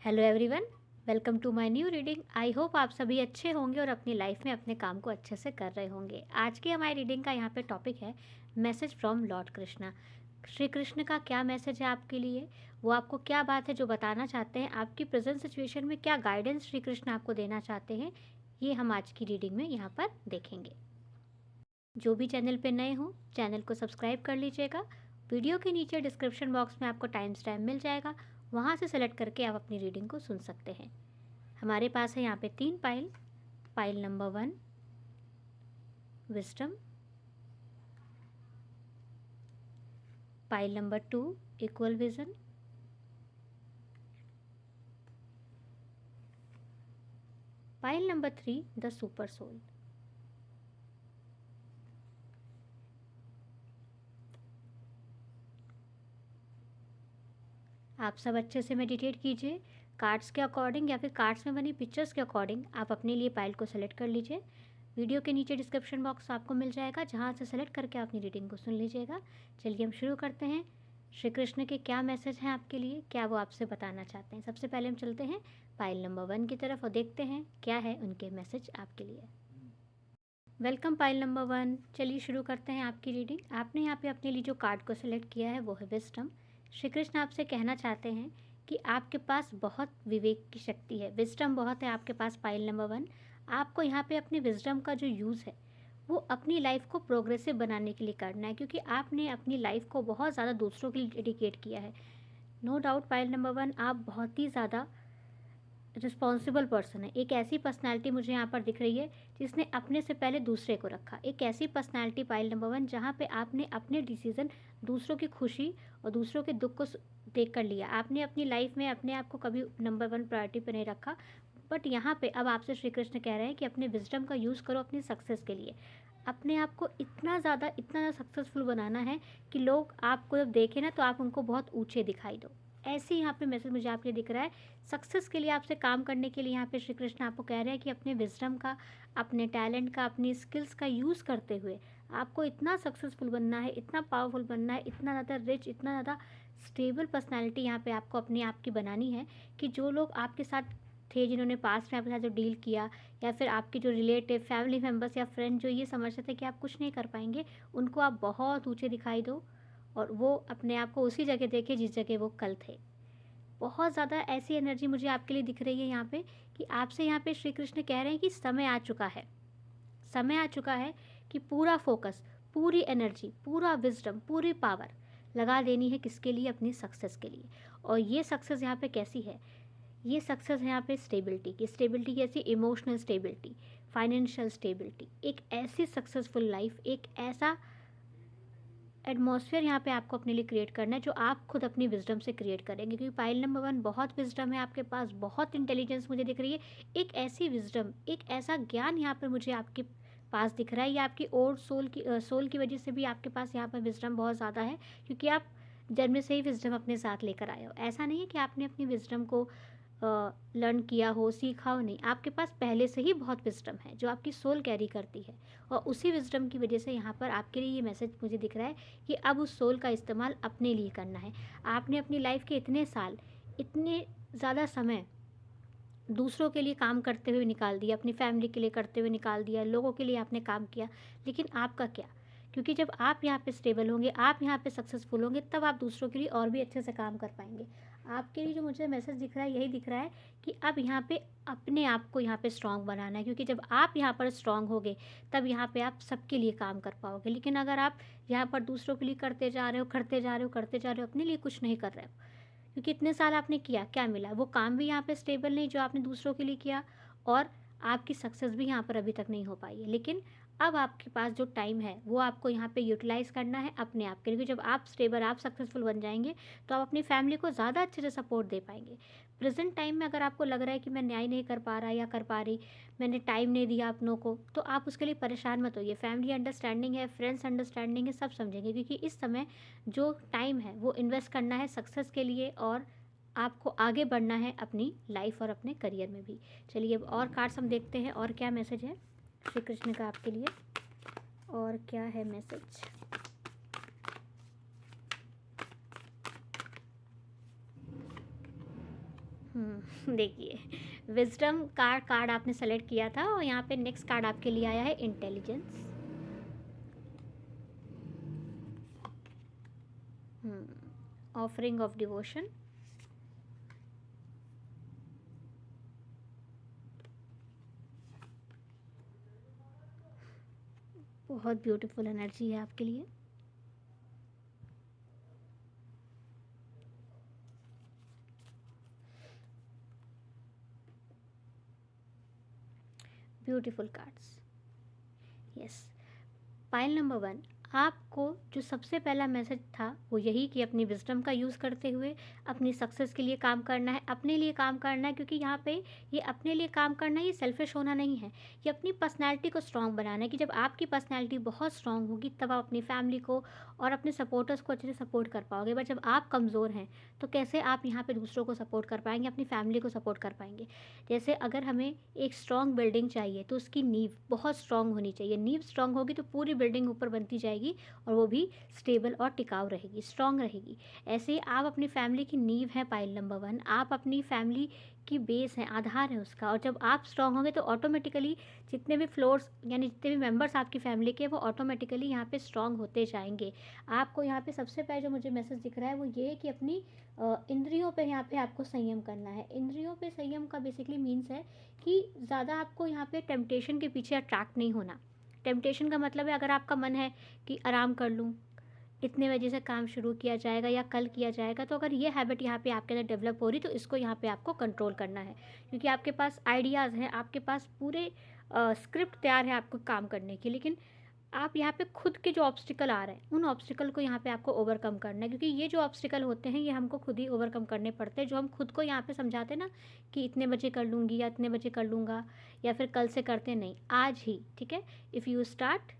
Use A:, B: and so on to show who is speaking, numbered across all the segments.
A: Hello everyone, welcome to my new reading. I hope आप सभी अच्छे होंगे और अपनी लाइफ में अपने काम को अच्छे से कर रहे होंगे। आज की हमारी रीडिंग का यहाँ पे टॉपिक है message from Lord Krishna. Shri Krishna का क्या मैसेज है आपके लिए, वो आपको क्या बात है जो बताना चाहते हैं, आपकी प्रेजेंट सिचुएशन में क्या गाइडेंस श्री कृष्ण आपको देना चाहते हैं, ये हम आज की रीडिंग में यहाँ पर देखेंगे। जो भी चैनल पे नए हों चैनल को सब्सक्राइब कर लीजिएगा। वीडियो के नीचे डिस्क्रिप्शन बॉक्स में आपको टाइम स्टैम्प मिल जाएगा, वहाँ से सेलेक्ट करके आप अपनी रीडिंग को सुन सकते हैं। हमारे पास है यहाँ पे 3 pile. Pile number 1 wisdom, pile number 2 equal vision, pile number 3 the super soul. आप सब अच्छे से मेडिटेट कीजिए। कार्ड्स के अकॉर्डिंग या फिर कार्ड्स में बनी पिक्चर्स के अकॉर्डिंग आप अपने लिए पाइल को सेलेक्ट कर लीजिए। वीडियो के नीचे डिस्क्रिप्शन बॉक्स आपको मिल जाएगा, जहाँ से सेलेक्ट करके अपनी रीडिंग को सुन लीजिएगा। चलिए हम शुरू करते हैं। श्री कृष्ण के क्या मैसेज हैं आपके लिए, क्या वो आपसे बताना चाहते हैं। सबसे पहले हम चलते हैं पाइल नंबर 1 की तरफ और देखते हैं क्या है उनके मैसेज आपके लिए। Welcome pile number 1। चलिए शुरू करते हैं आपकी रीडिंग। आपने यहाँ पे अपने लिए जो कार्ड को सिलेक्ट किया है वो है विजडम। श्री कृष्ण आपसे कहना चाहते हैं कि आपके पास बहुत विवेक की शक्ति है, विजडम बहुत है आपके पास। पाइल नंबर 1, आपको यहाँ पे अपने विजडम का जो यूज़ है वो अपनी लाइफ को प्रोग्रेसिव बनाने के लिए करना है, क्योंकि आपने अपनी लाइफ को बहुत ज़्यादा दूसरों के लिए डेडिकेट किया है। नो डाउट पाइल नंबर 1, आप बहुत ही ज़्यादा रिस्पॉन्सिबल पर्सन है। एक ऐसी पर्सनालिटी मुझे यहाँ पर दिख रही है जिसने अपने से पहले दूसरे को रखा। एक ऐसी पर्सनालिटी पाइल नंबर 1 जहाँ पे आपने अपने डिसीज़न दूसरों की खुशी और दूसरों के दुख को देख कर लिया। आपने अपनी लाइफ में अपने आप को कभी नंबर 1 प्रायोरिटी पे नहीं रखा। बट यहाँ पे अब आपसे श्री कृष्ण कह रहे हैं कि अपने विजडम का यूज़ करो अपनी सक्सेस के लिए। अपने आप को इतना ज़्यादा सक्सेसफुल बनाना है कि लोग आपको जब देखें ना तो आप उनको बहुत ऊँचे दिखाई दो। ऐसे यहाँ पे मैसेज मुझे आपके दिख रहा है। सक्सेस के लिए आपसे काम करने के लिए यहाँ पे श्री कृष्ण आपको कह रहे हैं कि अपने विजडम का, अपने टैलेंट का, अपनी स्किल्स का यूज़ करते हुए आपको इतना सक्सेसफुल बनना है, इतना पावरफुल बनना है, इतना ज़्यादा रिच, इतना ज़्यादा स्टेबल पर्सनैलिटी यहाँ पे आपको अपने आप की बनानी है कि जो लोग आपके साथ थे, जिन्होंने पास्ट में आपके साथ जो डील किया, या फिर आपके जो रिलेटिव, फैमिली मेम्बर्स या फ्रेंड जो ये समझते थे कि आप कुछ नहीं कर पाएंगे, उनको आप बहुत ऊँचे दिखाई दो और वो अपने आप को उसी जगह देखें जिस जगह वो कल थे। बहुत ज़्यादा ऐसी एनर्जी मुझे आपके लिए दिख रही है यहाँ पे कि आपसे यहाँ पे श्री कृष्ण कह रहे हैं कि समय आ चुका है। समय आ चुका है कि पूरा फोकस, पूरी एनर्जी, पूरा विजडम, पूरी पावर लगा देनी है किसके लिए, अपनी सक्सेस के लिए। और ये सक्सेस यहाँ पे कैसी है, ये सक्सेस है यहाँ पे स्टेबिलिटी की। स्टेबिलिटी कैसी, इमोशनल स्टेबिलिटी, फाइनेंशियल स्टेबिलिटी, एक ऐसी सक्सेसफुल लाइफ, एक ऐसा एटमॉस्फेयर यहाँ पे आपको अपने लिए क्रिएट करना है जो आप खुद अपनी विजडम से क्रिएट करेंगे। क्योंकि पाइल नंबर 1 बहुत विजडम है आपके पास, बहुत इंटेलिजेंस मुझे दिख रही है। एक ऐसी विजडम, एक ऐसा ज्ञान यहाँ पर मुझे आपके पास दिख रहा है। ये आपकी ओल्ड सोल की वजह से भी आपके पास यहाँ पर विजडम बहुत ज़्यादा है, क्योंकि आप जन्म से ही विजडम अपने साथ लेकर आए हो। ऐसा नहीं है कि आपने अपनी विजडम को लर्न किया हो, सीखा हो, नहीं, आपके पास पहले से ही बहुत विजडम है जो आपकी सोल कैरी करती है। और उसी विजडम की वजह से यहाँ पर आपके लिए ये मैसेज मुझे दिख रहा है कि अब उस सोल का इस्तेमाल अपने लिए करना है। आपने अपनी लाइफ के इतने साल, इतने ज़्यादा समय दूसरों के लिए काम करते हुए निकाल दिया, अपनी फैमिली के लिए करते हुए निकाल दिया, लोगों के लिए आपने काम किया, लेकिन आपका क्या? क्योंकि जब आप यहाँ पे स्टेबल होंगे, आप यहाँ पे सक्सेसफुल होंगे, तब आप दूसरों के लिए और भी अच्छे से काम कर पाएंगे। आपके लिए जो मुझे मैसेज दिख रहा है यही दिख रहा है कि अब यहाँ पे अपने आप को यहाँ पे स्ट्रांग बनाना है, क्योंकि जब आप यहाँ पर स्ट्रांग होगे तब यहाँ पे आप सबके लिए काम कर पाओगे। लेकिन अगर आप यहाँ पर दूसरों के लिए करते जा रहे हो, करते जा रहे हो, करते जा रहे हो, अपने लिए कुछ नहीं कर रहे हो, क्योंकि इतने साल आपने किया, क्या मिला? वो काम भी यहाँ पे स्टेबल नहीं जो आपने दूसरों के लिए किया, और आपकी सक्सेस भी यहाँ पर अभी तक नहीं हो पाई है। लेकिन अब आपके पास जो टाइम है वो आपको यहाँ पे यूटिलाइज़ करना है अपने आप के लिए, क्योंकि जब आप स्टेबल, आप सक्सेसफुल बन जाएंगे तो आप अपनी फैमिली को ज़्यादा अच्छे से सपोर्ट दे पाएंगे। प्रेजेंट टाइम में अगर आपको लग रहा है कि मैं न्याय नहीं कर पा रहा या कर पा रही, मैंने टाइम नहीं दिया अपनों को, तो आप उसके लिए परेशान मत होइए। फैमिली अंडरस्टैंडिंग है, फ्रेंड्स अंडरस्टैंडिंग है, सब समझेंगे, क्योंकि इस समय जो टाइम है वो इन्वेस्ट करना है सक्सेस के लिए, और आपको आगे बढ़ना है अपनी लाइफ और अपने करियर में भी। चलिए अब और कार्ड्स हम देखते हैं और क्या मैसेज है श्री कृष्ण का आपके लिए, और क्या है मैसेज। देखिए, विज़डम का कार्ड आपने सेलेक्ट किया था और यहाँ पे नेक्स्ट कार्ड आपके लिए आया है इंटेलिजेंस। Offering of devotion. बहुत ब्यूटीफुल एनर्जी है आपके लिए। Beautiful cards. Yes. Pile number 1, आपको जो सबसे पहला मैसेज था वो यही कि अपनी विजडम का यूज़ करते हुए अपनी सक्सेस के लिए काम करना है, अपने लिए काम करना है, क्योंकि यहाँ पे ये अपने लिए काम करना है, ये सेल्फिश होना नहीं है, ये अपनी पर्सनैलिटी को स्ट्रॉन्ग बनाना है कि जब आपकी पर्सनैलिटी बहुत स्ट्रॉन्ग होगी तब आप अपनी फैमिली को और अपने सपोर्टर्स को अच्छे से सपोर्ट कर पाओगे। बट जब आप कमज़ोर हैं तो कैसे आप यहाँ पे दूसरों को सपोर्ट कर पाएंगे, अपनी फैमिली को सपोर्ट कर पाएंगे। जैसे अगर हमें एक स्ट्रॉन्ग बिल्डिंग चाहिए तो उसकी नींव बहुत स्ट्रॉन्ग होनी चाहिए। नींव स्ट्रॉन्ग होगी तो पूरी बिल्डिंग ऊपर बनती जाएगी और वो भी स्टेबल और टिकाऊ रहेगी, स्ट्रॉन्ग रहेगी। ऐसे ही आप अपनी फैमिली की नींव हैं पाइल नंबर 1, आप अपनी फैमिली की बेस हैं, आधार है उसका। और जब आप स्ट्रॉन्ग होंगे तो ऑटोमेटिकली जितने भी फ्लोर्स यानी जितने भी मेंबर्स आपकी फैमिली के वो ऑटोमेटिकली यहाँ पे स्ट्रॉन्ग होते जाएंगे। आपको यहाँ पे सबसे पहले जो मुझे मैसेज दिख रहा है वो ये है कि अपनी इंद्रियों पे यहाँ पे आपको संयम करना है। इंद्रियों पे संयम का बेसिकली मीन्स है कि ज़्यादा आपको यहाँ पे टेम्पटेशन के पीछे अट्रैक्ट नहीं होना। टेम्पटेशन का मतलब है अगर आपका मन है कि आराम कर लूँ, इतने बजे से काम शुरू किया जाएगा या कल किया जाएगा, तो अगर ये हैबिट यहाँ पे आपके अंदर डेवलप हो रही तो इसको यहाँ पे आपको कंट्रोल करना है, क्योंकि आपके पास आइडियाज़ हैं, आपके पास पूरे स्क्रिप्ट तैयार है आपको काम करने की। लेकिन आप यहाँ पे खुद के जो ऑब्स्टिकल आ रहे हैं उन ऑब्स्टिकल को यहाँ पे आपको ओवरकम करना है, क्योंकि ये जो ऑब्स्टिकल होते हैं ये हमको खुद ही ओवरकम करने पड़ते हैं। जो हम खुद को यहाँ पे समझाते हैं ना कि इतने बजे कर लूँगी या इतने बजे कर लूँगा या फिर कल से करते नहीं, आज ही, ठीक है। इफ़ यू स्टार्ट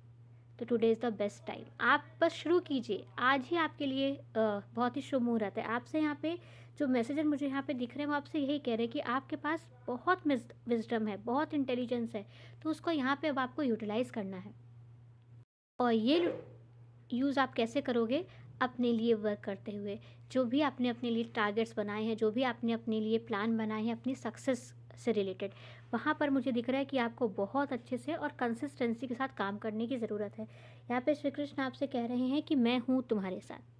A: तो today is the best time. आप बस शुरू कीजिए, आज ही आपके लिए बहुत ही शुभ मुहूर्त है। आपसे यहाँ पे जो मैसेजेस मुझे यहाँ पे दिख रहे हैं वो आपसे यही कह रहे हैं कि आपके पास बहुत विजडम है, बहुत इंटेलिजेंस है, तो उसको यहाँ पे अब आपको यूटिलाइज़ करना है। और ये यूज़ आप कैसे करोगे? अपने लिए वर्क करते हुए। जो भी आपने अपने लिए टारगेट्स बनाए हैं, जो भी आपने अपने लिए प्लान बनाए हैं अपनी सक्सेस से रिलेटेड, वहाँ पर मुझे दिख रहा है कि आपको बहुत अच्छे से और कंसिस्टेंसी के साथ काम करने की ज़रूरत है। यहाँ पे श्री कृष्ण आपसे कह रहे हैं कि मैं हूँ तुम्हारे साथ,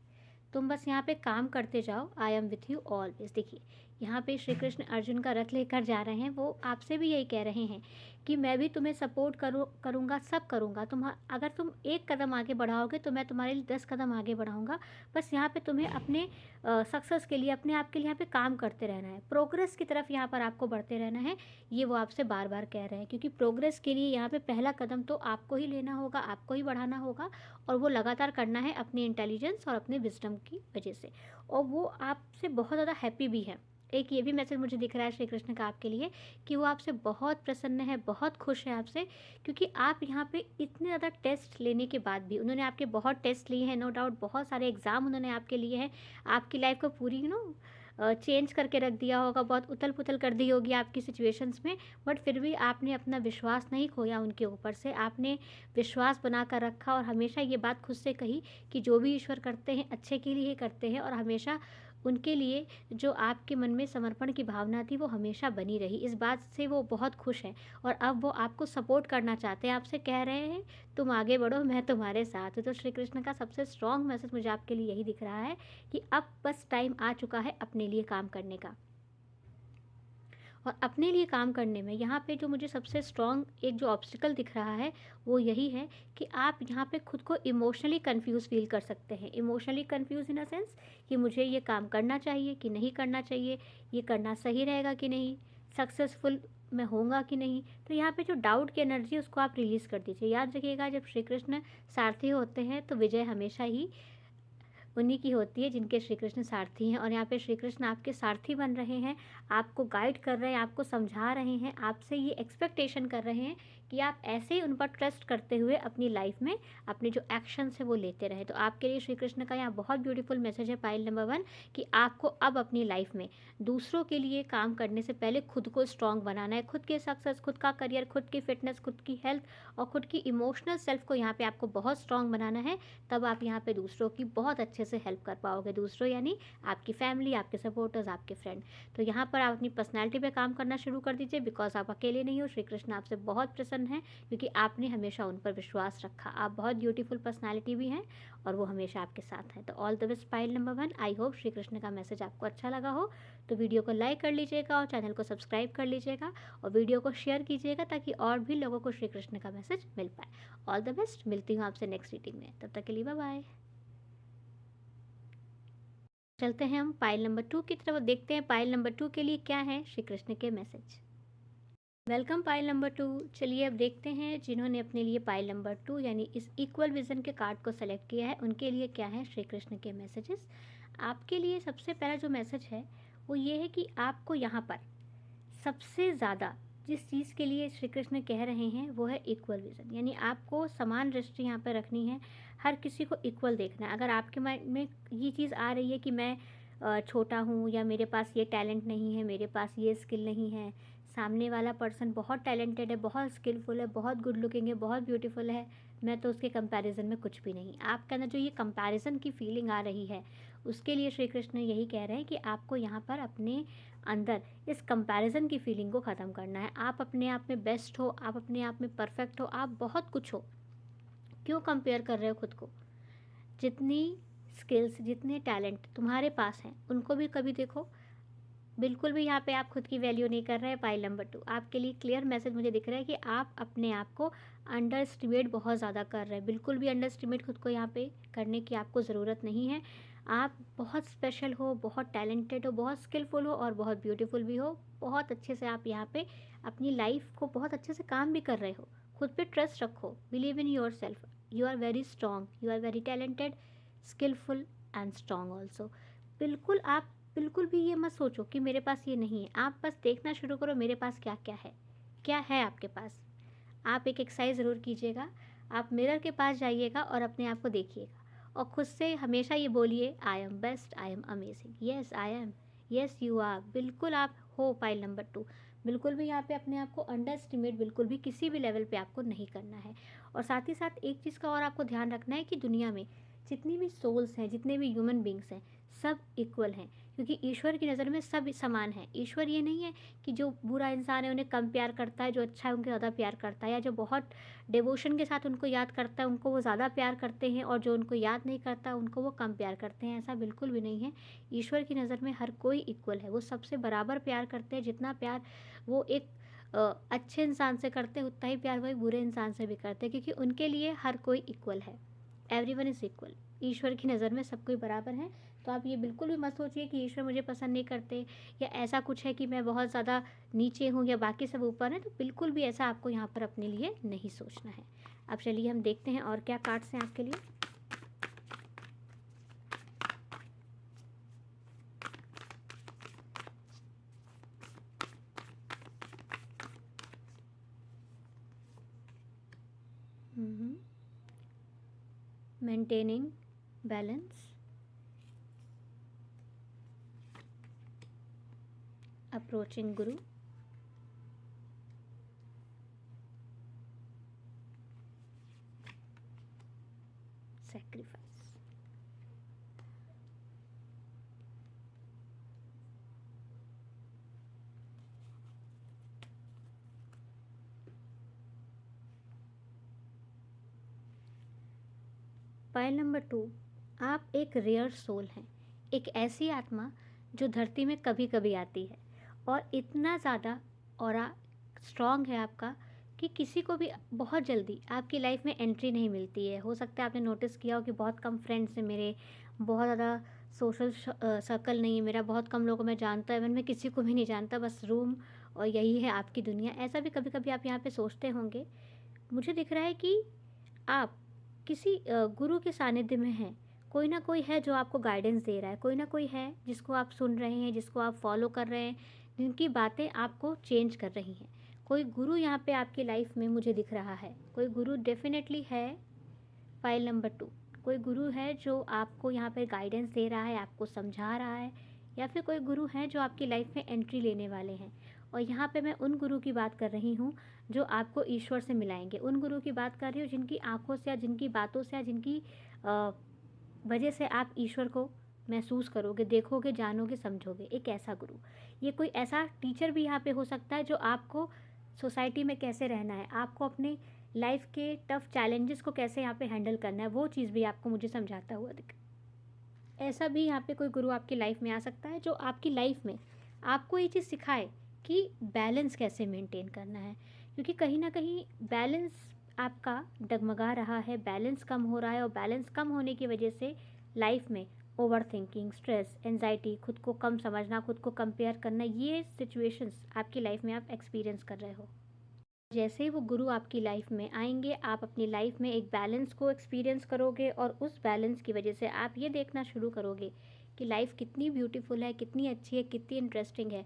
A: तुम बस यहाँ पे काम करते जाओ, I am with you always. देखिए, यहाँ पे श्री कृष्ण अर्जुन का रथ लेकर जा रहे हैं, वो आपसे भी यही कह रहे हैं कि मैं भी तुम्हें सपोर्ट करूँगा, सब करूँगा। अगर तुम एक कदम आगे बढ़ाओगे तो मैं तुम्हारे लिए 10 कदम आगे बढ़ाऊँगा। बस यहाँ पे तुम्हें अपने सक्सेस के लिए, अपने आप के लिए यहाँ पे काम करते रहना है, प्रोग्रेस की तरफ यहाँ पर आपको बढ़ते रहना है। ये वो आपसे बार बार कह रहे हैं, क्योंकि प्रोग्रेस के लिए यहाँ पे पहला कदम तो आपको ही लेना होगा, आपको ही बढ़ाना होगा, और वो लगातार करना है अपनी इंटेलिजेंस और अपने विजडम की वजह से। और वो आपसे बहुत ज़्यादा हैप्पी भी है। एक ये भी मैसेज मुझे दिख रहा है श्री कृष्ण का आपके लिए कि वो आपसे बहुत प्रसन्न है, बहुत खुश है आपसे, क्योंकि आप यहाँ पे इतने ज़्यादा टेस्ट लेने के बाद भी, उन्होंने आपके बहुत टेस्ट लिए हैं, नो डाउट बहुत सारे एग्ज़ाम उन्होंने आपके लिए हैं, आपकी लाइफ को पूरी चेंज करके रख दिया होगा, बहुत उथल पुथल कर दी होगी आपकी सिचुएशंस में, बट फिर भी आपने अपना विश्वास नहीं खोया उनके ऊपर से। आपने विश्वास बना कर रखा और हमेशा ये बात खुद से कही कि जो भी ईश्वर करते हैं अच्छे के लिए ही करते हैं, और हमेशा उनके लिए जो आपके मन में समर्पण की भावना थी वो हमेशा बनी रही। इस बात से वो बहुत खुश हैं और अब वो आपको सपोर्ट करना चाहते हैं, आपसे कह रहे हैं तुम आगे बढ़ो, मैं तुम्हारे साथ हूँ। तो श्री कृष्ण का सबसे स्ट्रॉन्ग मैसेज मुझे आपके लिए यही दिख रहा है कि अब बस टाइम आ चुका है अपने लिए काम करने का। और अपने लिए काम करने में यहाँ पे जो मुझे सबसे स्ट्रॉन्ग एक जो ऑब्स्टिकल दिख रहा है वो यही है कि आप यहाँ पे खुद को इमोशनली कंफ्यूज फील कर सकते हैं। Emotionally confuse in a sense कि मुझे ये काम करना चाहिए कि नहीं करना चाहिए, ये करना सही रहेगा कि नहीं, सक्सेसफुल मैं होऊंगा कि नहीं। तो यहाँ पे जो डाउट की एनर्जी है उसको आप रिलीज़ कर दीजिए। याद रखिएगा, जब श्री कृष्ण सारथी होते हैं तो विजय हमेशा ही उन्हीं की होती है जिनके श्री कृष्ण सारथी हैं। और यहाँ पे श्री कृष्ण आपके सारथी बन रहे हैं, आपको गाइड कर रहे हैं, आपको समझा रहे हैं, आपसे ये एक्सपेक्टेशन कर रहे हैं कि आप ऐसे ही उन पर ट्रस्ट करते हुए अपनी लाइफ में अपने जो एक्शंस है वो लेते रहें। तो आपके लिए श्री कृष्ण का यहाँ बहुत ब्यूटीफुल मैसेज है पाइल नंबर 1 कि आपको अब अपनी लाइफ में दूसरों के लिए काम करने से पहले खुद को स्ट्रांग बनाना है। खुद के सक्सेस, खुद का करियर, खुद की फिटनेस, खुद की हेल्थ और खुद की इमोशनल सेल्फ को यहाँ पे आपको बहुत स्ट्रांग बनाना है। तब आप यहाँ पे दूसरों की बहुत अच्छे से हेल्प कर पाओगे। दूसरों यानी आपकी फैमिली, आपके सपोर्टर्स, आपके फ्रेंड। तो यहाँ पर आप अपनी पर्सनैलिटी पे काम करना शुरू कर दीजिए, बिकॉज आप अकेले नहीं हो। श्री कृष्ण आपसे बहुत प्रसन्न है क्योंकि आपने हमेशा उन पर विश्वास रखा। आप बहुत ब्यूटीफुल पर्सनैलिटी भी हैं और वो हमेशा आपके साथ हैं। तो all the best pile number 1। I hope Shri Krishna का मैसेज आपको अच्छा लगा हो। तो वीडियो को लाइक कर लीजिएगा और चैनल को सब्सक्राइब कर लीजिएगा और वीडियो को शेयर कीजिएगा ताकि और भी लोगों को श्री कृष्ण का मैसेज मिल पाए। All the best. मिलती हूँ आपसे नेक्स्ट रीडिंग में, तब तक के लिए बाय बाय। चलते हैं हम पाइल नंबर 2 की तरफ, देखते हैं पाइल नंबर 2 के लिए क्या है श्री कृष्ण के मैसेज। Welcome pile number 2। चलिए अब देखते हैं जिन्होंने अपने लिए पाइल नंबर 2 यानी इस इक्वल विजन के कार्ड को सेलेक्ट किया है उनके लिए क्या है श्री कृष्ण के मैसेजेस। आपके लिए सबसे पहला जो मैसेज है वो ये है कि आपको यहाँ पर सबसे ज़्यादा जिस चीज़ के लिए श्री कृष्ण कह रहे हैं वो है इक्वल विजन, यानी आपको समान दृष्टि यहाँ पर रखनी है। हर किसी को इक्वल देखना है। अगर आपके माइंड में ये चीज़ आ रही है कि मैं छोटा हूँ या मेरे पास ये टैलेंट नहीं है, मेरे पास ये स्किल नहीं है, सामने वाला पर्सन बहुत टैलेंटेड है, बहुत स्किलफुल है, बहुत गुड लुकिंग है, बहुत ब्यूटीफुल है, मैं तो उसके कंपैरिजन में कुछ भी नहीं। आपके अंदर जो ये कंपैरिजन की फीलिंग आ रही है उसके लिए श्री कृष्ण यही कह रहे हैं कि आपको यहाँ पर अपने अंदर इस कंपैरिजन की फीलिंग को ख़त्म करना है। आप अपने आप में बेस्ट हो, आप अपने आप में परफेक्ट हो, आप बहुत कुछ हो। क्यों कंपेयर कर रहे हो खुद को? जितनी स्किल्स, जितने टैलेंट तुम्हारे पास हैं उनको भी कभी देखो। बिल्कुल भी यहाँ पे आप खुद की वैल्यू नहीं कर रहे हैं। पाइल नंबर 2 आपके लिए क्लियर मैसेज मुझे दिख रहा है कि आप अपने आप को अंडर एस्टिमेट बहुत ज़्यादा कर रहे हैं। बिल्कुल भी अंडर एस्टिमेट खुद को यहाँ पे करने की आपको ज़रूरत नहीं है। आप बहुत स्पेशल हो, बहुत टैलेंटेड हो, बहुत स्किलफुल हो और बहुत ब्यूटीफुल भी हो। बहुत अच्छे से आप यहाँ पे अपनी लाइफ को बहुत अच्छे से काम भी कर रहे हो। खुद पे ट्रस्ट रखो, believe in yourself. You are very strong, you are very talented, skillful and strong also. बिल्कुल आप बिल्कुल भी ये मत सोचो कि मेरे पास ये नहीं है। आप बस देखना शुरू करो मेरे पास क्या क्या है, क्या है आपके पास। आप एक एक्सरसाइज ज़रूर कीजिएगा। आप मिरर के पास जाइएगा और अपने आप को देखिएगा और खुद से हमेशा ये बोलिए, I am best, I am amazing, yes I am, yes you are. बिल्कुल आप हो पाइल नंबर 2। बिल्कुल भी यहाँ पे अपने आप को अंडर एस्टिमेट बिल्कुल भी किसी भी लेवल पे आपको नहीं करना है। और साथ ही साथ एक चीज़ का और आपको ध्यान रखना है कि दुनिया में जितनी भी सोल्स हैं, जितने भी ह्यूमन बींग्स हैं, सब इक्वल हैं क्योंकि ईश्वर की नज़र में सब समान है। ईश्वर ये नहीं है कि जो बुरा इंसान है उन्हें कम प्यार करता है, जो अच्छा है उनके ज़्यादा प्यार करता है, या जो बहुत डिवोशन के साथ उनको याद करता है उनको वो ज़्यादा प्यार करते हैं और जो उनको याद नहीं करता उनको वो कम प्यार करते हैं। ऐसा बिल्कुल भी नहीं है। ईश्वर की नज़र में हर कोई इक्वल है। वो सबसे बराबर प्यार करते हैं। जितना प्यार वो एक अच्छे इंसान से करते हैं उतना ही प्यार वो एक बुरे इंसान से भी करते हैं क्योंकि उनके लिए हर कोई इक्वल है। Everyone is equal. ईश्वर की नज़र में सब कोई बराबर है। तो आप ये बिल्कुल भी मत सोचिए कि ईश्वर मुझे पसंद नहीं करते या ऐसा कुछ है कि मैं बहुत ज़्यादा नीचे हूँ या बाकी सब ऊपर हैं। तो बिल्कुल भी ऐसा आपको यहाँ पर अपने लिए नहीं सोचना है। अब चलिए हम देखते हैं और क्या कार्ड्स हैं आपके लिए। मेंटेनिंग बैलेंस, अप्रोचिंग गुरु, सैक्रिफाइस। पाइल नंबर 2 आप एक रेयर सोल हैं। एक ऐसी आत्मा जो धरती में कभी कभी आती है और इतना ज़्यादा ऑरा स्ट्रॉन्ग है आपका कि किसी को भी बहुत जल्दी आपकी लाइफ में एंट्री नहीं मिलती है। हो सकता है आपने नोटिस किया हो कि बहुत कम फ्रेंड्स हैं मेरे, बहुत ज़्यादा सोशल सर्कल नहीं है मेरा, बहुत कम लोगों को मैं जानता, इवन मैं किसी को भी नहीं जानता, बस रूम और यही है आपकी दुनिया। ऐसा भी कभी कभी आप यहाँ पे सोचते होंगे। मुझे दिख रहा है कि आप किसी गुरु के सानिध्य में हैं। कोई ना कोई है जो आपको गाइडेंस दे रहा है, कोई ना कोई है जिसको आप सुन रहे हैं, जिसको आप फॉलो कर रहे हैं, जिनकी बातें आपको चेंज कर रही हैं। कोई गुरु यहाँ पे आपकी लाइफ में मुझे दिख रहा है, कोई गुरु डेफिनेटली है। फाइल नंबर 2, कोई गुरु है जो आपको यहाँ पे गाइडेंस दे रहा है, आपको समझा रहा है, या फिर कोई गुरु है जो आपकी लाइफ में एंट्री लेने वाले हैं। और यहाँ पे मैं उन गुरु की बात कर रही हूँ जो आपको ईश्वर से मिलाएंगे, उन गुरु की बात कर रही हूँ जिनकी आंखों से या जिनकी बातों से या जिनकी वजह से आप ईश्वर को महसूस करोगे, देखोगे, जानोगे, समझोगे। एक ऐसा गुरु, ये कोई ऐसा टीचर भी यहाँ पे हो सकता है जो आपको सोसाइटी में कैसे रहना है, आपको अपने लाइफ के टफ चैलेंजेस को कैसे यहाँ पे हैंडल करना है, वो चीज़ भी आपको मुझे समझाता हुआ दिख। ऐसा भी यहाँ पे कोई गुरु आपकी लाइफ में आ सकता है जो आपकी लाइफ में आपको ये चीज़ सिखाए कि बैलेंस कैसे मेंटेन करना है, क्योंकि कहीं ना कहीं बैलेंस आपका डगमगा रहा है, बैलेंस कम हो रहा है, और बैलेंस कम होने की वजह से लाइफ में ओवर थिंकिंग, स्ट्रेस, एंजाइटी, खुद को कम समझना, खुद को कंपेयर करना, ये सिचुएशंस आपकी लाइफ में आप एक्सपीरियंस कर रहे हो। जैसे ही वो गुरु आपकी लाइफ में आएंगे, आप अपनी लाइफ में एक बैलेंस को एक्सपीरियंस करोगे, और उस बैलेंस की वजह से आप ये देखना शुरू करोगे कि लाइफ कितनी ब्यूटीफुल है, कितनी अच्छी है, कितनी इंटरेस्टिंग है।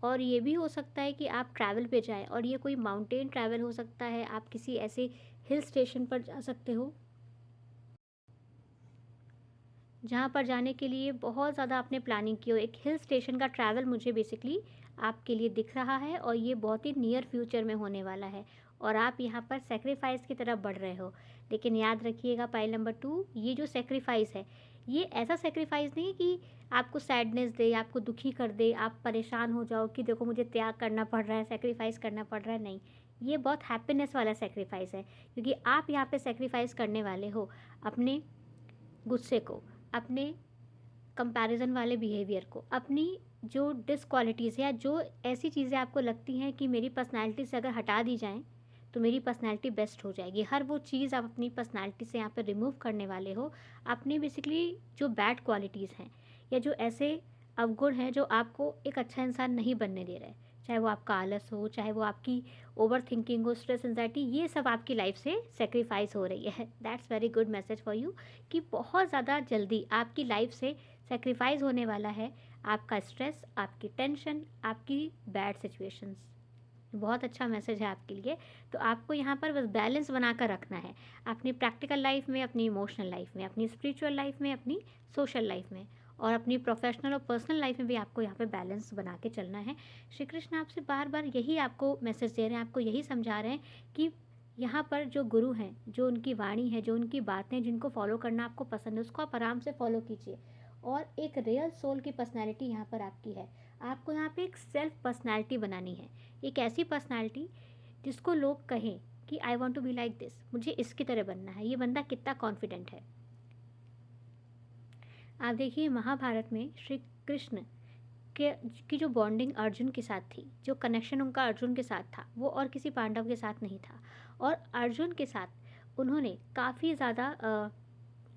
A: और ये भी हो सकता है कि आप ट्रैवल पे जाएं, और ये कोई माउंटेन ट्रैवल हो सकता है, आप किसी ऐसे हिल स्टेशन पर जा सकते हो जहाँ पर जाने के लिए बहुत ज़्यादा आपने प्लानिंग की हो। एक हिल स्टेशन का ट्रैवल मुझे बेसिकली आपके लिए दिख रहा है, और ये बहुत ही नियर फ्यूचर में होने वाला है, और आप यहाँ पर सेक्रीफाइस की तरफ बढ़ रहे हो। लेकिन याद रखिएगा पाइल नंबर 2, ये जो सेक्रीफाइस है, ये ऐसा सेक्रीफाइस नहीं कि आपको सैडनेस दे, आपको दुखी कर दे, आप परेशान हो जाओ कि देखो मुझे त्याग करना पड़ रहा है, सेक्रीफाइस करना पड़ रहा है। नहीं, ये बहुत हैप्पीनेस वाला सेक्रीफाइस है, क्योंकि आप यहाँ पे सेक्रीफाइस करने वाले हो अपने गुस्से को, अपने कंपैरिजन वाले बिहेवियर को, अपनी जो डिसक्वालिटीज़ है, या जो ऐसी चीज़ें आपको लगती हैं कि मेरी पर्सनैलिटी से अगर हटा दी जाएँ तो मेरी पर्सनैलिटी बेस्ट हो जाएगी, हर वो चीज़ आप अपनी पर्सनैलिटी से यहाँ पर रिमूव करने वाले हो। अपनी बेसिकली जो बैड क्वालिटीज़ हैं, या जो ऐसे अवगुण हैं जो आपको एक अच्छा इंसान नहीं बनने दे रहे, चाहे वो आपका आलस हो, चाहे वो आपकी ओवर थिंकिंग हो, स्ट्रेस, एंजाइटी, ये सब आपकी लाइफ से सेक्रीफाइस हो रही है। That's very good message for you कि बहुत ज़्यादा जल्दी आपकी लाइफ से सेक्रीफाइस होने वाला है आपका स्ट्रेस, आपकी टेंशन, आपकी बैड सिचुएशंस। बहुत अच्छा मैसेज है आपके लिए। तो आपको यहाँ पर बस बैलेंस बना कर रखना है अपनी प्रैक्टिकल लाइफ में, अपनी इमोशनल लाइफ में, अपनी स्पिरिचुअल लाइफ में, अपनी सोशल लाइफ में, और अपनी प्रोफेशनल और पर्सनल लाइफ में भी आपको यहाँ पे बैलेंस बना के चलना है। श्री कृष्ण आपसे बार बार यही आपको मैसेज दे रहे हैं, आपको यही समझा रहे हैं कि यहाँ पर जो गुरु हैं, जो उनकी वाणी है, जो उनकी बातें, जिनको फॉलो करना आपको पसंद है, उसको आप आराम से फॉलो कीजिए। और एक रियल सोल की पर्सनैलिटी यहाँ पर आपकी है। आपको यहाँ पे एक सेल्फ पर्सनैलिटी बनानी है, एक ऐसी पर्सनैलिटी जिसको लोग कहें कि I want to be like this, मुझे इसकी तरह बनना है। ये बंदा कितना कॉन्फिडेंट है। आप देखिए महाभारत में श्री कृष्ण के की जो बॉन्डिंग अर्जुन के साथ थी, जो कनेक्शन उनका अर्जुन के साथ था, वो और किसी पांडव के साथ नहीं था। और अर्जुन के साथ उन्होंने काफ़ी ज़्यादा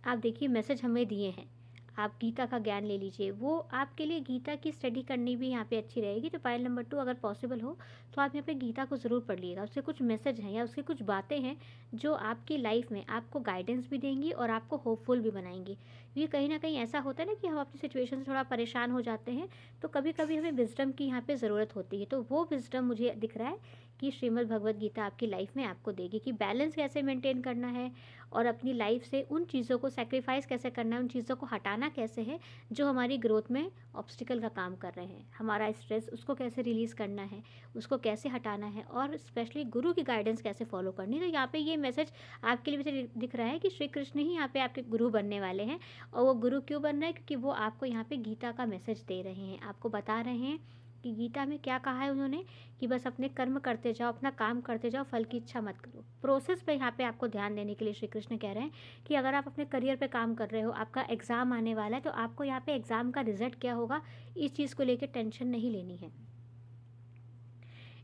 A: आप देखिए मैसेज हमें दिए हैं। आप गीता का ज्ञान ले लीजिए, वो आपके लिए गीता की स्टडी करनी भी यहाँ पे अच्छी रहेगी। तो पाइल नंबर 2 अगर पॉसिबल हो तो आप यहाँ पे गीता को ज़रूर पढ़ लीजिएगा। उससे कुछ मैसेज हैं या उसकी कुछ बातें हैं जो आपकी लाइफ में आपको गाइडेंस भी देंगी और आपको होपफुल भी बनाएंगी। क्योंकि कहीं ना कहीं ऐसा होता है ना कि हम अपनी सिचुएशन से थोड़ा परेशान हो जाते हैं, तो कभी कभी हमें विजडम की यहाँ पे ज़रूरत होती है। तो वो विजडम मुझे दिख रहा है कि श्रीमद् भगवद गीता आपकी लाइफ में आपको देगी कि बैलेंस कैसे मेंटेन करना है, और अपनी लाइफ से उन चीज़ों को सेक्रीफाइस कैसे करना है, उन चीज़ों को हटाना कैसे है जो हमारी ग्रोथ में ऑब्स्टिकल का काम कर रहे हैं। हमारा स्ट्रेस, उसको कैसे रिलीज़ करना है, उसको कैसे हटाना है, और स्पेशली गुरु की गाइडेंस कैसे फॉलो करनी है। तो यहाँ पे ये मैसेज आपके लिए मुझे दिख रहा है कि श्री कृष्ण ही यहाँ पे आपके गुरु बनने वाले हैं। और वो गुरु क्यों बन रहे हैं? क्योंकि वो आपको यहाँ पे गीता का मैसेज दे रहे हैं, आपको बता रहे हैं कि गीता में क्या कहा है उन्होंने, कि बस अपने कर्म करते जाओ, अपना काम करते जाओ, फल की इच्छा मत करो। प्रोसेस पे यहाँ पे आपको ध्यान देने के लिए श्री कृष्ण कह रहे हैं कि अगर आप अपने करियर पे काम कर रहे हो, आपका एग्ज़ाम आने वाला है, तो आपको यहाँ पे एग्ज़ाम का रिजल्ट क्या होगा, इस चीज़ को लेकर टेंशन नहीं लेनी है।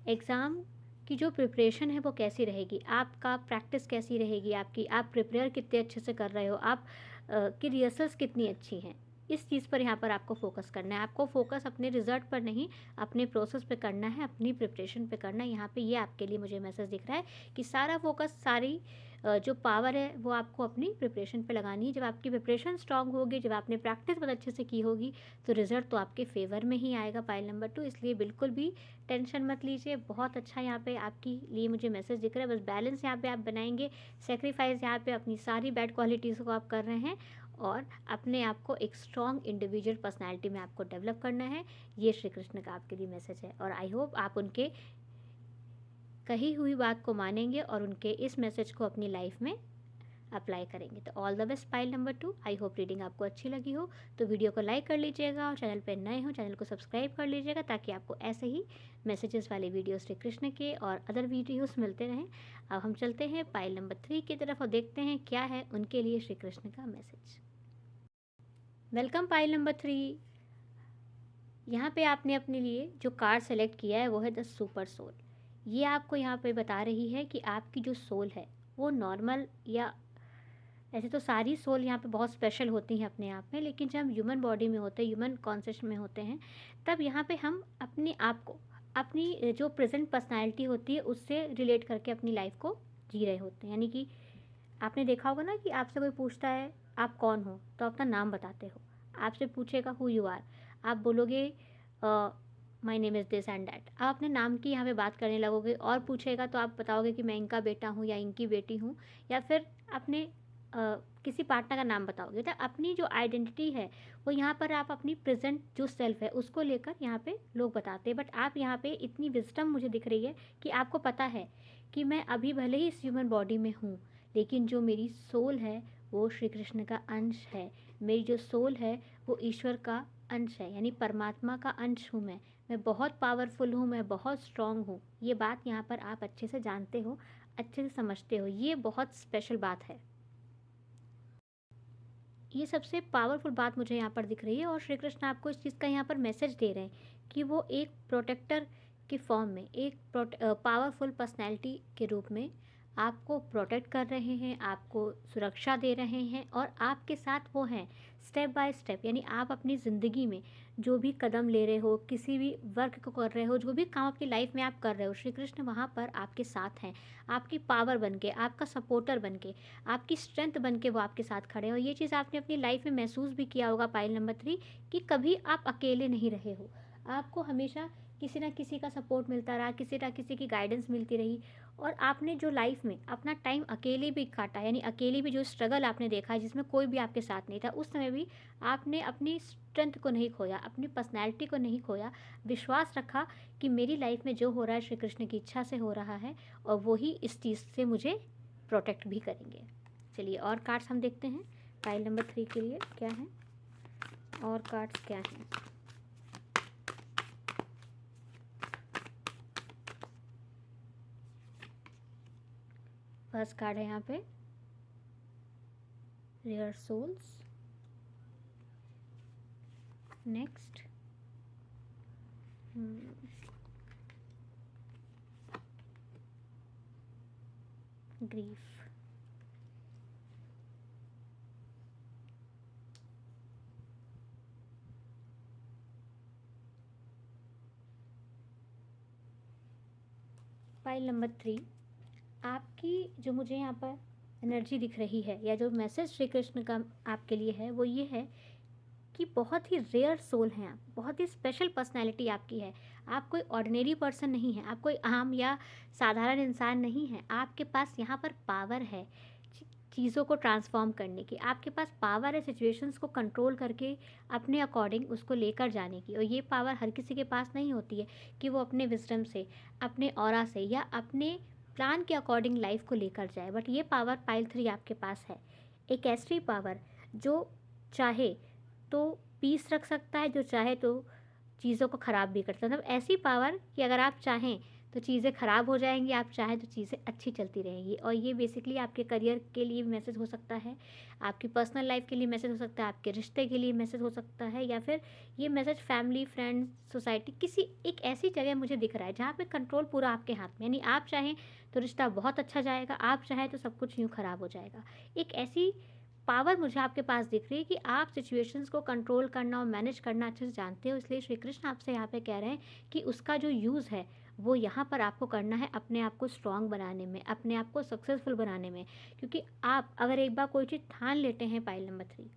A: एग्ज़ाम की जो प्रिपरेशन है वो कैसी रहेगी, आपका प्रैक्टिस कैसी रहेगी, आपकी आप प्रिपेयर कितने अच्छे से कर रहे हो, आप की रिहर्सल्स कितनी अच्छी हैं, इस चीज़ पर यहाँ पर आपको फोकस करना है। आपको फोकस अपने रिजल्ट पर नहीं, अपने प्रोसेस पे करना है, अपनी प्रिपरेशन पे करना है। यहाँ पे ये आपके लिए मुझे मैसेज दिख रहा है कि सारा फोकस, सारी जो पावर है वो आपको अपनी प्रिपरेशन पे लगानी है। जब आपकी प्रिपरेशन स्ट्रांग होगी, जब आपने प्रैक्टिस बहुत अच्छे से की होगी, तो रिज़ल्ट तो आपके फेवर में ही आएगा पाइल नंबर 2। इसलिए बिल्कुल भी टेंशन मत लीजिए। बहुत अच्छा यहाँ पे आपके लिए मुझे मैसेज दिख रहा है। बस बैलेंस यहाँ पे आप बनाएंगे, सेक्रीफाइस यहाँ पे अपनी सारी बैड क्वालिटीज़ को आप कर रहे हैं और अपने आप को एक स्ट्रॉन्ग इंडिविजुअल पर्सनैलिटी में आपको डेवलप करना है। ये श्री कृष्ण का आपके लिए मैसेज है और आई होप आप उनके कही हुई बात को मानेंगे और उनके इस मैसेज को अपनी लाइफ में अप्लाई करेंगे। तो all the best pile number 2। I hope reading आपको अच्छी लगी हो तो वीडियो को लाइक कर लीजिएगा और चैनल पर नए हो चैनल को सब्सक्राइब कर लीजिएगा ताकि आपको ऐसे ही मैसेजेस वाले वीडियो श्री कृष्ण के और अदर वीडियोस मिलते रहें। अब हम चलते हैं पाइल नंबर 3 की तरफ और देखते हैं क्या है उनके लिए श्री कृष्ण का मैसेज। Welcome pile number 3। यहाँ पे आपने अपने लिए जो कार्ड सेलेक्ट किया है वो है द सुपर सोल। ये आपको यहाँ पे बता रही है कि आपकी जो सोल है वो नॉर्मल, या ऐसे तो सारी सोल यहाँ पे बहुत स्पेशल होती हैं अपने आप में, लेकिन जब हम ह्यूमन बॉडी में होते हैं, ह्यूमन कॉन्सेप्ट में होते हैं, तब यहाँ पे हम अपने आप को अपनी जो प्रेजेंट पर्सनालिटी होती है उससे रिलेट करके अपनी लाइफ को जी रहे होते हैं। यानी कि आपने देखा होगा ना कि आपसे कोई पूछता है आप कौन हो, तो अपना नाम बताते हो। आपसे पूछेगा हु यू आर, आप बोलोगे my name is this and that. आप अपने नाम की यहाँ पे बात करने लगोगे और पूछेगा तो आप बताओगे कि मैं इनका बेटा हूँ या इनकी बेटी हूँ, या फिर अपने किसी पार्टनर का नाम बताओगे। तो अपनी जो आइडेंटिटी है वो यहाँ पर आप अपनी प्रेजेंट जो सेल्फ है उसको लेकर यहाँ पे लोग बताते हैं। बट आप यहाँ पे इतनी विजडम मुझे दिख रही है कि आपको पता है कि मैं अभी भले ही इस ह्यूमन बॉडी में हूँ, लेकिन जो मेरी सोल है वो श्री कृष्ण का अंश है। मेरी जो सोल है वो ईश्वर का अंश है, यानी परमात्मा का अंश हूँ मैं बहुत पावरफुल हूँ, मैं बहुत स्ट्रांग हूँ। ये बात यहाँ पर आप अच्छे से जानते हो, अच्छे से समझते हो। ये बहुत स्पेशल बात है, ये सबसे पावरफुल बात मुझे यहाँ पर दिख रही है। और श्री कृष्ण आपको इस चीज़ का यहाँ पर मैसेज दे रहे हैं कि वो एक प्रोटेक्टर के फॉर्म में, एक पावरफुल पर्सनैलिटी के रूप में आपको प्रोटेक्ट कर रहे हैं, आपको सुरक्षा दे रहे हैं और आपके साथ वो हैं स्टेप बाय स्टेप। यानी आप अपनी ज़िंदगी में जो भी कदम ले रहे हो, किसी भी वर्क को कर रहे हो, जो भी काम अपनी लाइफ में आप कर रहे हो, श्री कृष्ण वहाँ पर आपके साथ हैं, आपकी पावर बन के, आपका सपोर्टर बन के, आपकी स्ट्रेंथ बन के वो आपके साथ खड़े हैं। और ये चीज़ आपने अपनी लाइफ में महसूस भी किया होगा पाइल नंबर 3 कि कभी आप अकेले नहीं रहे हो। आपको हमेशा किसी ना किसी का सपोर्ट मिलता रहा, किसी ना किसी की गाइडेंस मिलती रही और आपने जो लाइफ में अपना टाइम अकेले भी काटा, यानी अकेले भी जो स्ट्रगल आपने देखा है जिसमें कोई भी आपके साथ नहीं था, उस समय भी आपने अपनी स्ट्रेंथ को नहीं खोया, अपनी पर्सनैलिटी को नहीं खोया। विश्वास रखा कि मेरी लाइफ में जो हो रहा है श्री कृष्ण की इच्छा से हो रहा है और वो ही इस चीज़ से मुझे प्रोटेक्ट भी करेंगे। चलिए और कार्ड्स हम देखते हैं फाइल नंबर 3 के लिए क्या हैं, और कार्ड्स क्या हैं। फर्स्ट कार्ड है यहाँ पे rare souls, next grief, file number 3। आपकी जो मुझे यहाँ पर एनर्जी दिख रही है या जो मैसेज श्री कृष्ण का आपके लिए है वो ये है कि बहुत ही रेयर सोल हैं आप, बहुत ही स्पेशल पर्सनैलिटी आपकी है। आप कोई ऑर्डिनरी पर्सन नहीं है, आप कोई आम या साधारण इंसान नहीं है। आपके पास यहाँ पर पावर है चीज़ों को ट्रांसफॉर्म करने की, आपके पास पावर है सिचुएशंस को कंट्रोल करके अपने अकॉर्डिंग उसको लेकर जाने की। और ये पावर हर किसी के पास नहीं होती है कि वो अपने विजडम से, अपने ऑरा से या अपने प्लान के अकॉर्डिंग लाइफ को लेकर जाए। बट ये पावर पाइल 3 आपके पास है, एक ऐसी पावर जो चाहे तो पीस रख सकता है, जो चाहे तो चीज़ों को ख़राब भी कर सकता है। मतलब ऐसी पावर कि अगर आप चाहें तो चीज़ें ख़राब हो जाएंगी, आप चाहें तो चीज़ें अच्छी चलती रहेंगी। और ये बेसिकली आपके करियर के लिए मैसेज हो सकता है, आपकी पर्सनल लाइफ के लिए मैसेज हो सकता है, आपके रिश्ते के लिए मैसेज हो सकता है, या फिर ये मैसेज फैमिली, फ्रेंड्स, सोसाइटी, किसी एक ऐसी जगह मुझे दिख रहा है जहाँ पे कंट्रोल पूरा आपके हाथ में। यानी आप चाहें तो रिश्ता बहुत अच्छा जाएगा, आप चाहें तो सब कुछ यूँ ख़राब हो जाएगा। एक ऐसी पावर मुझे आपके पास दिख रही है कि आप सिचुएशंस को कंट्रोल करना और मैनेज करना अच्छे से जानते हो। इसलिए श्री कृष्ण आपसे यहाँ पे कह रहे हैं कि उसका जो यूज़ है वो यहाँ पर आपको करना है अपने आप को स्ट्रॉन्ग बनाने में, अपने आप को सक्सेसफुल बनाने में। क्योंकि आप अगर एक बार कोई चीज़ ठान लेते हैं, पाइल नंबर 3,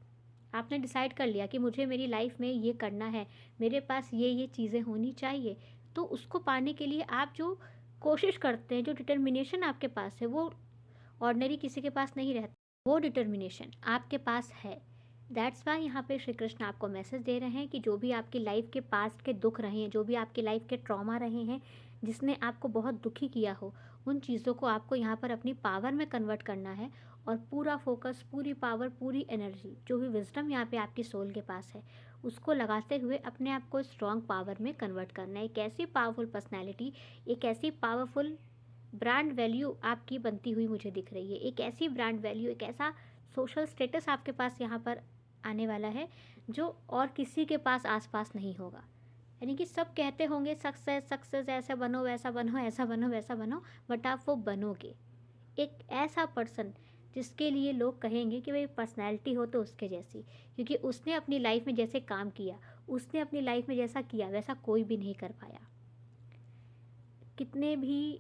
A: आपने डिसाइड कर लिया कि मुझे मेरी लाइफ में ये करना है, मेरे पास ये चीज़ें होनी चाहिए, तो उसको पाने के लिए आप जो कोशिश करते हैं, जो डिटर्मिनेशन आपके पास है, वो ऑर्डिनरी किसी के पास नहीं रहता। वो डिटर्मिनेशन आपके पास है। दैट्स वाई यहाँ पे श्री कृष्ण आपको मैसेज दे रहे हैं कि जो भी आपकी लाइफ के पास्ट के दुख रहे हैं, जो भी आपकी लाइफ के ट्रॉमा रहे हैं, जिसने आपको बहुत दुखी किया हो, उन चीज़ों को आपको यहाँ पर अपनी पावर में कन्वर्ट करना है। और पूरा फोकस, पूरी पावर, पूरी एनर्जी, जो भी विजडम यहाँ पे आपकी सोल के पास है, उसको लगाते हुए अपने आप को स्ट्रॉन्ग पावर में कन्वर्ट करना है। एक ऐसी पावरफुल पर्सनैलिटी, एक ऐसी पावरफुल ब्रांड वैल्यू आपकी बनती हुई मुझे दिख रही है। एक ऐसी ब्रांड वैल्यू, एक ऐसा सोशल स्टेटस आपके पास यहाँ पर आने वाला है जो और किसी के पास आसपास नहीं होगा। यानी कि सब कहते होंगे सक्सेस सक्सेस, ऐसा बनो, वैसा बनो, ऐसा बनो, वैसा बनो, बट आप वो बनोगे। एक ऐसा पर्सन जिसके लिए लोग कहेंगे कि भाई पर्सनैलिटी हो तो उसके जैसी, क्योंकि उसने अपनी लाइफ में जैसे काम किया, उसने अपनी लाइफ में जैसा किया, वैसा कोई भी नहीं कर पाया। कितने भी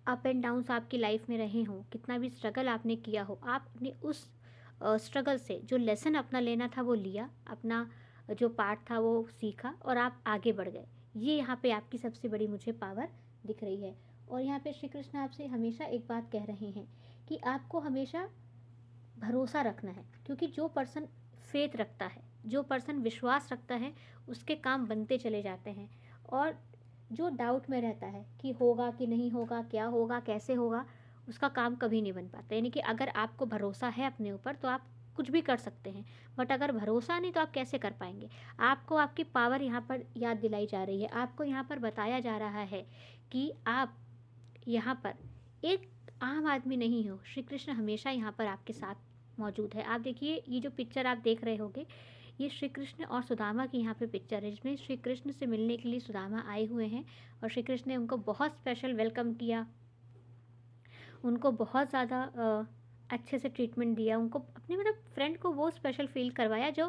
A: अप एंड डाउन्स आपकी लाइफ में रहे हों, कितना भी स्ट्रगल आपने किया हो, आपने उस स्ट्रगल से जो लेसन अपना लेना था वो लिया, अपना जो पार्ट था वो सीखा और आप आगे बढ़ गए। ये यहाँ पे आपकी सबसे बड़ी मुझे पावर दिख रही है। और यहाँ पे श्री कृष्ण आपसे हमेशा एक बात कह रहे हैं कि आपको हमेशा भरोसा रखना है, क्योंकि जो पर्सन फेथ रखता है, जो पर्सन विश्वास रखता है, उसके काम बनते चले जाते हैं। और जो डाउट में रहता है कि होगा कि नहीं होगा, क्या होगा, कैसे होगा, उसका काम कभी नहीं बन पाता। यानी कि अगर आपको भरोसा है अपने ऊपर तो आप कुछ भी कर सकते हैं, बट अगर भरोसा नहीं तो आप कैसे कर पाएंगे। आपको आपकी पावर यहाँ पर याद दिलाई जा रही है, आपको यहाँ पर बताया जा रहा है कि आप यहाँ पर एक आम आदमी नहीं हो। श्री कृष्ण हमेशा यहाँ पर आपके साथ मौजूद है। आप देखिए, ये जो पिक्चर आप देख रहे होंगे, ये श्री कृष्ण और सुदामा की यहाँ पे पिक्चर है, जिसमें श्री कृष्ण से मिलने के लिए सुदामा आए हुए हैं और श्री कृष्ण ने उनको बहुत स्पेशल वेलकम किया, उनको बहुत ज़्यादा अच्छे से ट्रीटमेंट दिया, उनको अपने मतलब फ्रेंड को वो स्पेशल फील करवाया जो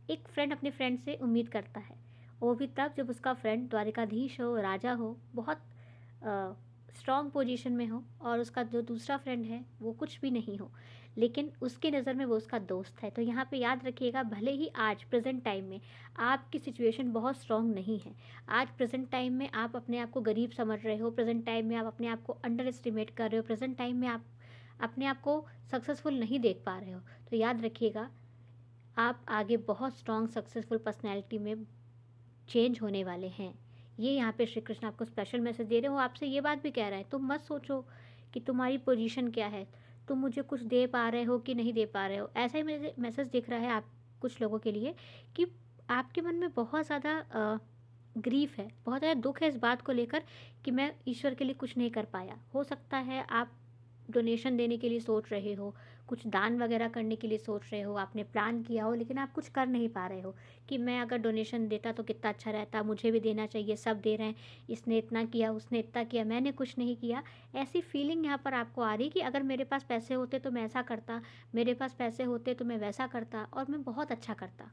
A: एक फ्रेंड अपने फ्रेंड से उम्मीद करता है। वो भी तब जब उसका फ्रेंड द्वारिकाधीश हो, राजा हो, बहुत स्ट्रॉन्ग पोजीशन में हो, और उसका जो दूसरा फ्रेंड है वो कुछ भी नहीं हो, लेकिन उसकी नज़र में वो उसका दोस्त है। तो यहाँ पे याद रखिएगा, भले ही आज प्रेजेंट टाइम में आपकी सिचुएशन बहुत स्ट्रॉन्ग नहीं है, आज प्रेजेंट टाइम में आप अपने आप को गरीब समझ रहे हो, प्रेजेंट टाइम में आप अपने आप को अंडर एस्टिमेट कर रहे हो, प्रेजेंट टाइम में आप अपने आप को सक्सेसफुल नहीं देख पा रहे हो, तो याद रखिएगा आप आगे बहुत स्ट्रॉन्ग सक्सेसफुल पर्सनैलिटी में चेंज होने वाले हैं। ये यहाँ पे श्री कृष्ण आपको स्पेशल मैसेज दे रहे हो। आपसे ये बात भी कह रहे हैं, तुम मत सोचो कि तुम्हारी पोजीशन क्या है, तुम मुझे कुछ दे पा रहे हो कि नहीं दे पा रहे हो। ऐसा ही मुझे मैसेज दिख रहा है आप कुछ लोगों के लिए कि आपके मन में बहुत ज़्यादा ग्रीफ है, बहुत ज़्यादा दुख है इस बात को लेकर कि मैं ईश्वर के लिए कुछ नहीं कर पाया। हो सकता है आप डोनेशन देने के लिए सोच रहे हो, कुछ दान वगैरह करने के लिए सोच रहे हो, आपने प्लान किया हो, लेकिन आप कुछ कर नहीं पा रहे हो कि मैं अगर डोनेशन देता तो कितना अच्छा रहता, मुझे भी देना चाहिए, सब दे रहे हैं, इसने इतना किया, उसने इतना किया, मैंने कुछ नहीं किया। ऐसी फीलिंग यहाँ पर आपको आ रही कि अगर मेरे पास पैसे होते तो मैं ऐसा करता, मेरे पास पैसे होते तो मैं वैसा करता और मैं बहुत अच्छा करता।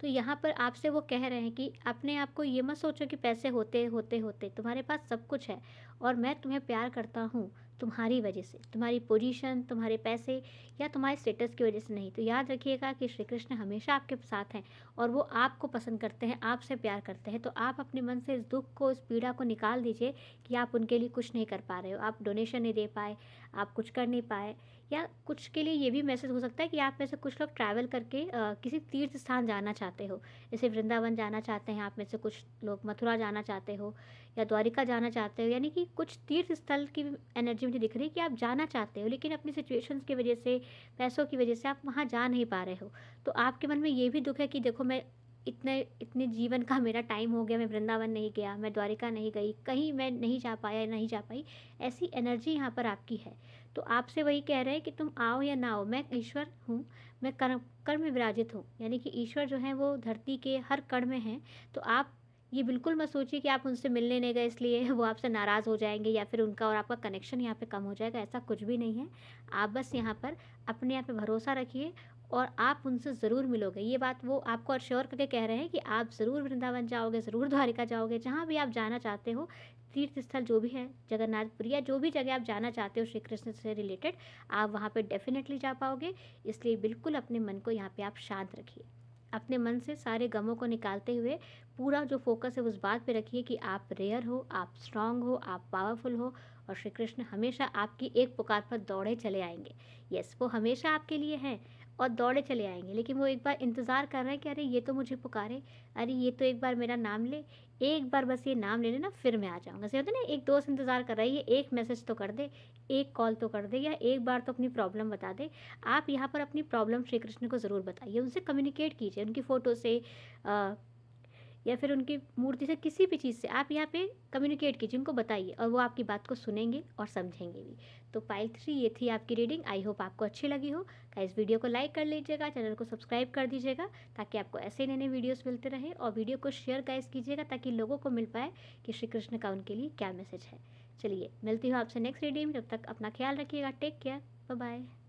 A: तो यहाँ पर आपसे वो कह रहे हैं कि अपने आप को ये मत सोचो कि पैसे होते होते होते, तुम्हारे पास सब कुछ है और मैं तुम्हें प्यार करता हूँ तुम्हारी वजह से, तुम्हारी पोजीशन, तुम्हारे पैसे या तुम्हारे स्टेटस की वजह से नहीं। तो याद रखिएगा कि श्री कृष्ण हमेशा आपके साथ हैं और वो आपको पसंद करते हैं, आपसे प्यार करते हैं। तो आप अपने मन से इस दुख को, इस पीड़ा को निकाल दीजिए कि आप उनके लिए कुछ नहीं कर पा रहे हो, आप डोनेशन नहीं दे पाए, आप कुछ कर नहीं पाए। या कुछ के लिए ये भी मैसेज हो सकता है कि आप में से कुछ लोग ट्रैवल करके किसी तीर्थ स्थान जाना चाहते हो, जैसे वृंदावन जाना चाहते हैं, आप में से कुछ लोग मथुरा जाना चाहते हो या द्वारिका जाना चाहते हो। यानी कि कुछ तीर्थ स्थल की एनर्जी मुझे दिख रही है कि आप जाना चाहते हो, लेकिन अपनी सिचुएशंस की वजह से, पैसों की वजह से आप वहाँ जा नहीं पा रहे हो। तो आपके मन में ये भी दुख है कि देखो, मैं इतने इतने जीवन का मेरा टाइम हो गया, मैं वृंदावन नहीं गया, मैं द्वारिका नहीं गई, कहीं मैं नहीं जा पाया, नहीं जा पाई। ऐसी एनर्जी यहाँ पर आपकी है। तो आपसे वही कह रहे हैं कि तुम आओ या ना आओ, मैं ईश्वर हूँ, मैं कर्म में विराजित हूँ। यानी कि ईश्वर जो है वो धरती के हर कण में हैं। तो आप ये बिल्कुल मत सोचिए कि आप उनसे मिलने नहीं गए इसलिए वो आपसे नाराज़ हो जाएँगे या फिर उनका और आपका कनेक्शन यहाँ पे कम हो जाएगा, ऐसा कुछ भी नहीं है। आप बस यहाँ पर अपने आप पे भरोसा रखिए और आप उनसे ज़रूर मिलोगे। ये बात वो आपको एश्योर करके कह रहे हैं कि आप ज़रूर वृंदावन जाओगे, ज़रूर द्वारिका जाओगे, जहाँ भी आप जाना चाहते हो, तीर्थ स्थल जो भी है, जगन्नाथपुरी या जो भी जगह आप जाना चाहते हो श्री कृष्ण से रिलेटेड, आप वहाँ पे डेफ़िनेटली जा पाओगे। इसलिए बिल्कुल अपने मन को यहाँ पे आप शांत रखिए। अपने मन से सारे गमों को निकालते हुए पूरा जो फ़ोकस है उस बात पे रखिए कि आप रेयर हो, आप स्ट्रॉन्ग हो, आप पावरफुल हो और श्री कृष्ण हमेशा आपकी एक पुकार पर दौड़े चले आएँगे। यस, वो हमेशा आपके लिए हैं और दौड़े चले आएँगे, लेकिन वो एक बार इंतज़ार कर रहे हैं कि अरे ये तो मुझे पुकारे, अरे ये तो एक बार मेरा नाम ले, एक बार बस ये नाम ले ले ना फिर मैं आ जाऊँगा। जैसे होता है ना, एक दोस्त इंतज़ार कर रहा है, ये एक मैसेज तो कर दे, एक कॉल तो कर दे या एक बार तो अपनी प्रॉब्लम बता दे। आप यहाँ पर अपनी प्रॉब्लम श्री कृष्ण को ज़रूर बताइए, उनसे कम्युनिकेट कीजिए, उनकी फ़ोटो से अ, या फिर उनकी मूर्ति से, किसी भी चीज़ से आप यहाँ पे कम्युनिकेट कीजिए, उनको बताइए और वो आपकी बात को सुनेंगे और समझेंगे भी। तो पाइल 3 ये थी आपकी रीडिंग। आई होप आपको अच्छी लगी हो। गाइस वीडियो को लाइक कर लीजिएगा, चैनल को सब्सक्राइब कर दीजिएगा ताकि आपको ऐसे नए-नए वीडियोस मिलते रहें और वीडियो को शेयर गाइस कीजिएगा ताकि लोगों को मिल पाए कि श्री कृष्ण का उनके लिए क्या मैसेज है। चलिए मिलती हूँ आपसे नेक्स्ट रीडिंग में, तब तक अपना ख्याल रखिएगा। Take care, bye bye.